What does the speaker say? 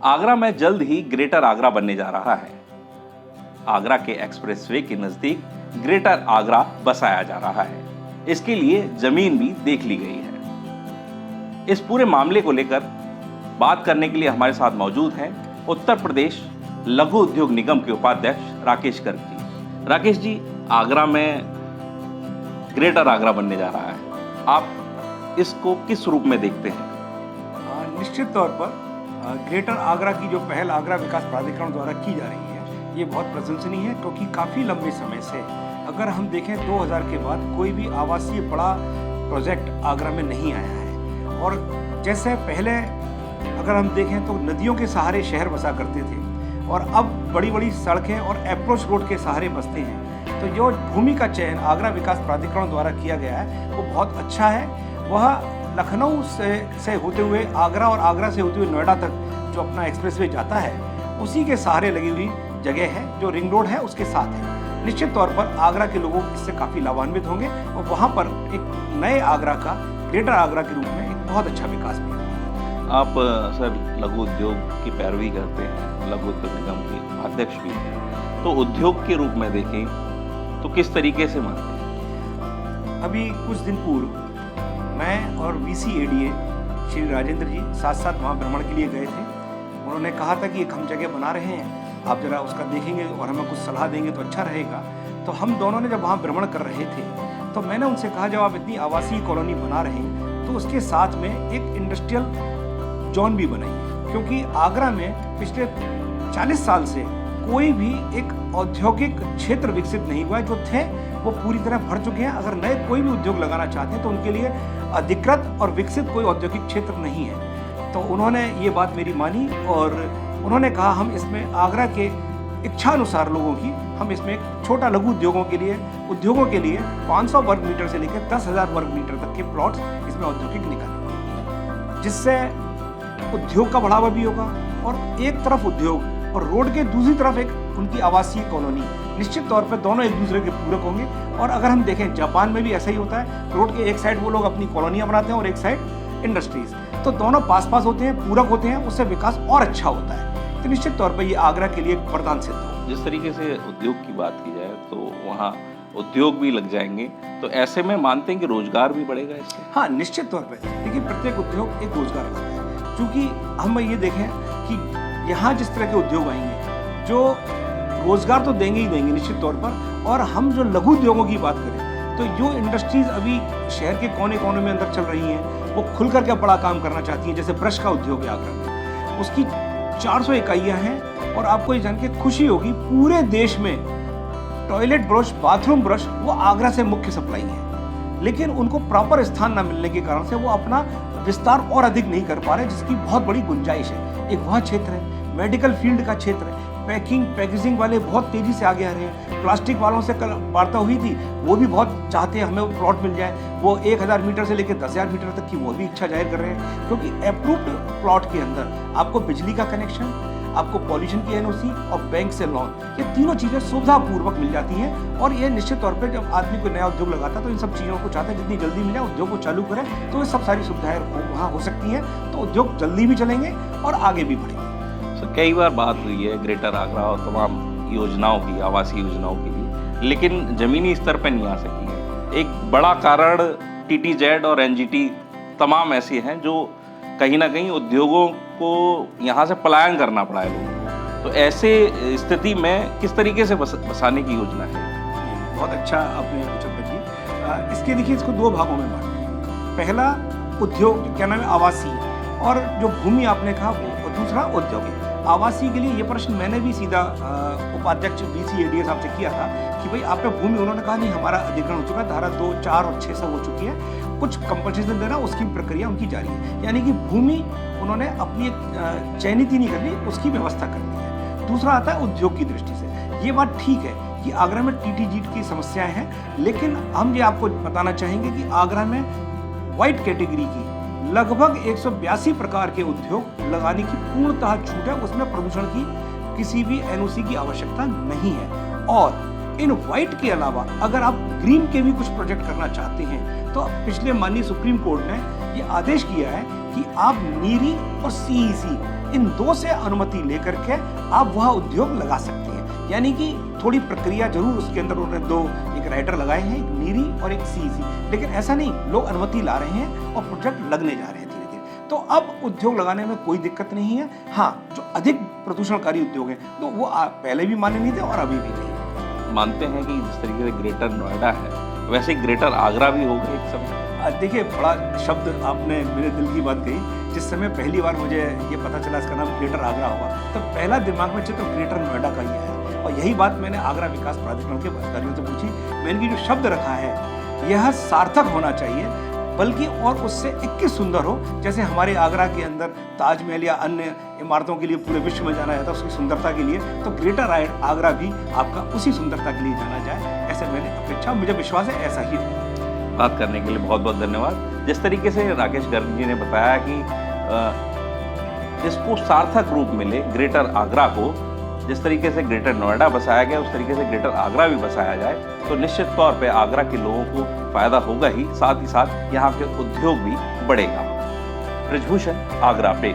आगरा में जल्द ही ग्रेटर आगरा बनने जा रहा है। आगरा के एक्सप्रेसवे के नजदीक ग्रेटर आगरा बसाया जा रहा है। इसके लिए जमीन भी देख ली गई है। इस पूरे मामले को लेकर बात करने के लिए हमारे साथ मौजूद हैं उत्तर प्रदेश लघु उद्योग निगम के उपाध्यक्ष राकेश गर्ग जी। राकेश जी, आगरा में ग्रेटर आगरा बनने जा रहा है, आप इसको किस रूप में देखते हैं? निश्चित तौर पर ग्रेटर आगरा की जो पहल आगरा विकास प्राधिकरण द्वारा की जा रही है, ये बहुत प्रशंसनीय है, क्योंकि काफ़ी लंबे समय से अगर हम देखें 2000 के बाद कोई भी आवासीय बड़ा प्रोजेक्ट आगरा में नहीं आया है। और जैसे पहले अगर हम देखें तो नदियों के सहारे शहर बसा करते थे और अब बड़ी बड़ी सड़कें और अप्रोच रोड के सहारे बसते हैं। तो जो भूमि का चयन आगरा विकास प्राधिकरण द्वारा किया गया है वो बहुत अच्छा है। वह लखनऊ से होते हुए आगरा और आगरा से होते हुए नोएडा तक जो अपना एक्सप्रेसवे जाता है उसी के सहारे लगी हुई जगह है, जो रिंग रोड है उसके साथ है। निश्चित तौर पर आगरा के लोगों इससे काफ़ी लाभान्वित होंगे और वहाँ पर एक नए आगरा का ग्रेटर आगरा के रूप में एक बहुत अच्छा विकास भी होगा। आप सर लघु उद्योग की पैरवी करते हैं, लघु उद्योग निगम के अध्यक्ष भी हैं, तो उद्योग के रूप में देखें तो किस तरीके से मानते हैं? अभी कुछ दिन पूर्व मैं और VCADA श्री राजेंद्र जी साथ साथ वहाँ भ्रमण के लिए गए थे। उन्होंने कहा था कि एक हम जगह बना रहे हैं, आप जरा उसका देखेंगे और हमें कुछ सलाह देंगे तो अच्छा रहेगा। तो हम दोनों ने जब वहाँ भ्रमण कर रहे थे तो मैंने उनसे कहा, जब आप इतनी आवासीय कॉलोनी बना रहे हैं तो उसके साथ में एक इंडस्ट्रियल जोन भी बनाइए, क्योंकि आगरा में पिछले 40 साल से कोई भी एक औद्योगिक क्षेत्र विकसित नहीं हुआ है। जो थे वो पूरी तरह भर चुके हैं। अगर नए कोई भी उद्योग लगाना चाहते हैं तो उनके लिए अधिकृत और विकसित कोई औद्योगिक क्षेत्र नहीं है। तो उन्होंने ये बात मेरी मानी और उन्होंने कहा हम इसमें आगरा के इच्छा अनुसार लोगों की हम इसमें एक छोटा लघु उद्योगों के लिए 500 वर्ग मीटर से लेकर 10,000 वर्ग मीटर तक के प्लॉट्स इसमें औद्योगिक निकालेंगे, जिससे उद्योग का बढ़ावा भी होगा और एक तरफ उद्योग और रोड के दूसरी तरफ एक उनकी आवासीय कॉलोनी। निश्चित तौर पर दोनों एक दूसरे के पूरक होंगे। और अगर हम देखें जापान में भी ऐसा ही होता है, रोड के एक साइड वो लोग अपनी कॉलोनियाँ बनाते हैं और एक साइड इंडस्ट्रीज, तो दोनों पास पास होते हैं, पूरक होते हैं, उससे विकास और अच्छा होता है। तो निश्चित तौर पर ये आगरा के लिए एक वरदान सिद्ध हो। जिस तरीके से उद्योग की बात की जाए तो वहाँ उद्योग भी लग जाएंगे, तो ऐसे में मानते हैं कि रोजगार भी बढ़ेगा इससे? हाँ, निश्चित तौर पर देखिए, प्रत्येक उद्योग एक रोजगार लाता है। क्योंकि हम ये देखें कि यहाँ जिस तरह के उद्योग आएंगे जो रोजगार तो देंगे ही देंगे निश्चित तौर पर। और हम जो लघु उद्योगों की बात करें तो जो इंडस्ट्रीज अभी शहर के कोने कोने में अंदर चल रही हैं वो खुल करके बड़ा काम करना चाहती हैं। जैसे ब्रश का उद्योग है आगरा में, उसकी 400 इकाइयाँ हैं। और आपको ये जान के खुशी होगी, पूरे देश में टॉयलेट ब्रश, बाथरूम ब्रश वो आगरा से मुख्य सप्लाई है। लेकिन उनको प्रॉपर स्थान न मिलने के कारण से वो अपना विस्तार और अधिक नहीं कर पा रहे, जिसकी बहुत बड़ी गुंजाइश है। एक वह क्षेत्र है, मेडिकल फील्ड का क्षेत्र है, पैकेजिंग वाले बहुत तेजी से आगे आ रहे हैं। प्लास्टिक वालों से कल वार्ता हुई थी, वो भी बहुत चाहते हैं हमें प्लॉट मिल जाए। वो 1000 मीटर से लेकर 10,000 मीटर तक की वो भी इच्छा जाहिर कर रहे हैं, क्योंकि अप्रूव्ड प्लॉट के अंदर आपको बिजली का कनेक्शन, आपको पॉल्यूशन की NOC और बैंक से लोन, ये तीनों चीज़ें सुविधापूर्वक मिल जाती हैं। और ये निश्चित तौर पर जब आदमी कोई नया उद्योग लगाता है तो इन सब चीज़ों को चाहता है जितनी जल्दी मिले, उद्योग को चालू करें तो ये सब सारी सुविधाएं वहाँ हो सकती हैं। तो उद्योग जल्दी भी चलेंगे और आगे भी बढ़ेंगे। सर, कई बार बात हुई है ग्रेटर आगरा और तमाम योजनाओं की, आवासीय योजनाओं के लिए, लेकिन ज़मीनी स्तर पर नहीं आ सकी है। एक बड़ा कारण TTZ और NGT तमाम ऐसे हैं जो कहीं ना कहीं उद्योगों को यहाँ से पलायन करना पड़ा है लोगों को। तो ऐसे स्थिति में किस तरीके से बसाने की योजना है? बहुत अच्छा आपने पूछा जी। इसके देखिए, इसको 2 भागों में बांटते हैं। पहला उद्योग, क्या नाम है, आवासीय, और जो भूमि आपने कहा वो, और दूसरा उद्योग। आवासीय के लिए ये प्रश्न मैंने भी सीधा उपाध्यक्ष VCADA साहब से किया था कि भाई आप पे भूमि, उन्होंने कहा नहीं हमारा अधिग्रहण हो चुका है, धारा 2, 4 और 6 सब हो चुकी है, कुछ कंपनसेशन देना उसकी प्रक्रिया उनकी जारी है। यानी कि भूमि उन्होंने अपनी चयनित ही नहीं करनी, उसकी व्यवस्था करनी है। दूसरा आता है उद्योग की दृष्टि से। ये बात ठीक है कि आगरा में TTZ की समस्याएं हैं, लेकिन हम ये आपको बताना चाहेंगे कि आगरा में वाइट कैटेगरी की लगभग 182 प्रकार के उद्योग लगाने की पूर्णतः छूट है। उसमें प्रदूषण की किसी भी NOC की आवश्यकता नहीं है। और इन व्हाइट के अलावा अगर आप ग्रीन के भी कुछ प्रोजेक्ट करना चाहते हैं तो पिछले माननीय सुप्रीम कोर्ट ने ये आदेश किया है कि आप नीरी और CEC इन दो से अनुमति लेकर के आप वह उद्योग लगा सकते हैं। यानी कि थोड़ी प्रक्रिया जरूर उसके अंदर उन्होंने दो, एक राइडर लगाए हैं, एक नीरी और एक सीसी, लेकिन ऐसा नहीं, लोग अनुमति ला रहे हैं और प्रोजेक्ट लगने जा रहे हैं धीरे धीरे। तो अब उद्योग लगाने में कोई दिक्कत नहीं है। हाँ, जो अधिक प्रदूषणकारी उद्योग है तो वो पहले भी मान्य नहीं थे और अभी भी नहीं। मानते हैं कि जिस तरीके से ग्रेटर नोएडा है वैसे ग्रेटर आगरा भी होगा एक समय? देखिए, बड़ा शब्द आपने मेरे दिल की बात कही। जिस समय पहली बार मुझे ये पता चला इसका नाम ग्रेटर आगरा होगा, तो पहला दिमाग में चित्र ग्रेटर नोएडा का ही आया और यही बात मैंने आगरा विकास प्राधिकरण के अधिकारियों से पूछी। मैंने जो शब्द रखा है यह सार्थक होना चाहिए, बल्कि और उससे 21 सुंदर हो। जैसे हमारे आगरा के अंदर ताजमहल या अन्य इमारतों के लिए पूरे विश्व में जाना जाता है उसकी सुंदरता के लिए, तो ग्रेटर आगरा भी आपका उसी सुंदरता के लिए जाना जाए, ऐसे मैंने अपेक्षा, मुझे विश्वास है ऐसा ही हो। बात करने के लिए बहुत बहुत धन्यवाद। जिस तरीके से राकेश गर्ग जी ने बताया कि इसको सार्थक रूप मिले ग्रेटर आगरा को, जिस तरीके से ग्रेटर नोएडा बसाया गया उस तरीके से ग्रेटर आगरा भी बसाया जाए तो निश्चित तौर पे आगरा के लोगों को फायदा होगा ही, साथ ही साथ यहाँ के उद्योग भी बढ़ेगा। ब्रिजभूषण, आगरा पे।